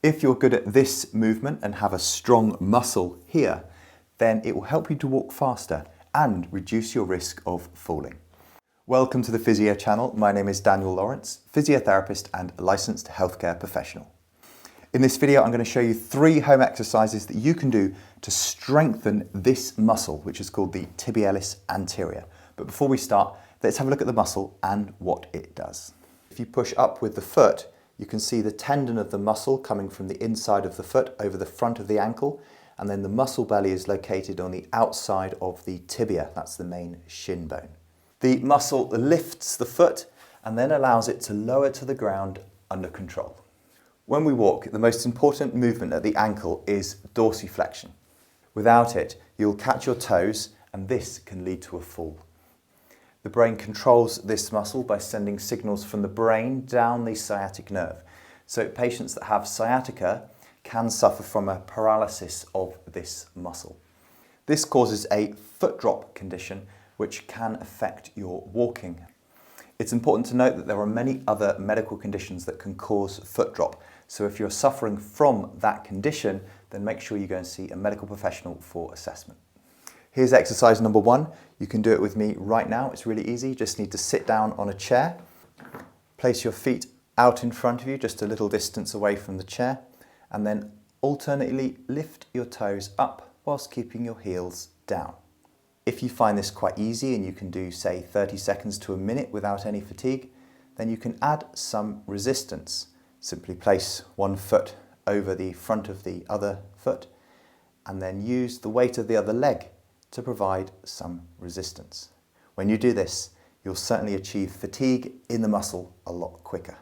If you're good at this movement and have a strong muscle here, then it will help you to walk faster and reduce your risk of falling. Welcome to the Physio channel. My name is Daniel Lawrence, physiotherapist and licensed healthcare professional. In this video, I'm going to show you 3 home exercises that you can do to strengthen this muscle, which is called the Tibialis anterior. But before we start, let's have a look at the muscle and what it does. If you push up with the foot, you can see the tendon of the muscle coming from the inside of the foot over the front of the ankle, and then the muscle belly is located on the outside of the tibia. That's the main shin bone. The muscle lifts the foot and then allows it to lower to the ground under control. When we walk, the most important movement at the ankle is dorsiflexion. Without it, you'll catch your toes and this can lead to a fall. The brain controls this muscle by sending signals from the brain down the sciatic nerve. So patients that have sciatica can suffer from a paralysis of this muscle. This causes a foot drop condition which can affect your walking. It's important to note that there are many other medical conditions that can cause foot drop. So if you're suffering from that condition, then make sure you go and see a medical professional for assessment. Here's exercise number 1. You can do it with me right now. It's really easy. You just need to sit down on a chair. Place your feet out in front of you, just a little distance away from the chair, and then alternately lift your toes up whilst keeping your heels down. If you find this quite easy and you can do, say, 30 seconds to a minute without any fatigue, then you can add some resistance. Simply place one foot over the front of the other foot and then use the weight of the other leg to provide some resistance. When you do this, you'll certainly achieve fatigue in the muscle a lot quicker.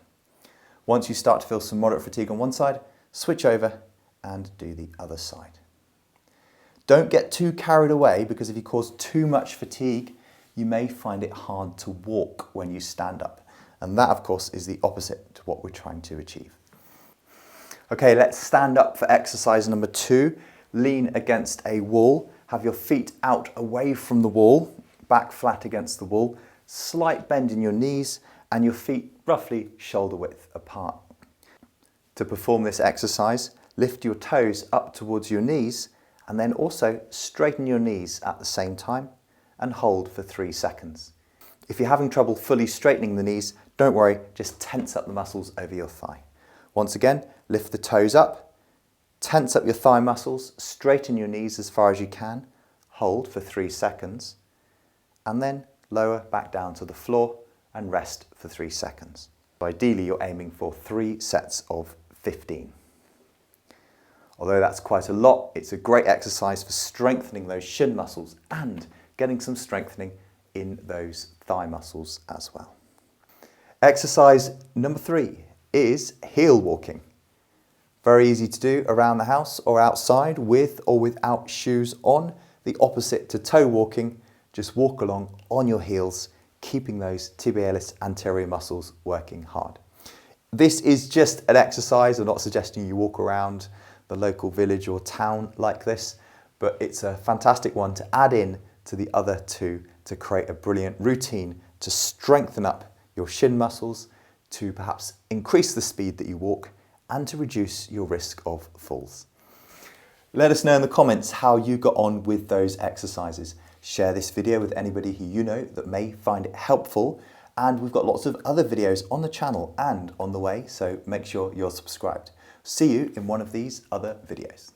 Once you start to feel some moderate fatigue on one side, switch over and do the other side. Don't get too carried away, because if you cause too much fatigue, you may find it hard to walk when you stand up. And that, of course, is the opposite to what we're trying to achieve. Okay, let's stand up for exercise number 2. Lean against a wall. Have your feet out away from the wall, back flat against the wall. Slight bend in your knees and your feet roughly shoulder width apart. To perform this exercise, lift your toes up towards your knees and then also straighten your knees at the same time and hold for 3 seconds. If you're having trouble fully straightening the knees, don't worry, just tense up the muscles over your thigh. Once again, lift the toes up, tense up your thigh muscles, straighten your knees as far as you can, hold for 3 seconds, and then lower back down to the floor and rest for 3 seconds. Ideally, you're aiming for 3 sets of 15. Although that's quite a lot, it's a great exercise for strengthening those shin muscles and getting some strengthening in those thigh muscles as well. Exercise number 3 is heel walking. Very easy to do around the house or outside with or without shoes on. The opposite to toe walking, just walk along on your heels, keeping those tibialis anterior muscles working hard. This is just an exercise. I'm not suggesting you walk around the local village or town like this, but it's a fantastic one to add in to the other 2 to create a brilliant routine to strengthen up your shin muscles, to perhaps increase the speed that you walk, and to reduce your risk of falls. Let us know in the comments how you got on with those exercises. Share this video with anybody who you know that may find it helpful, and we've got lots of other videos on the channel and on the way, so make sure you're subscribed. See you in one of these other videos.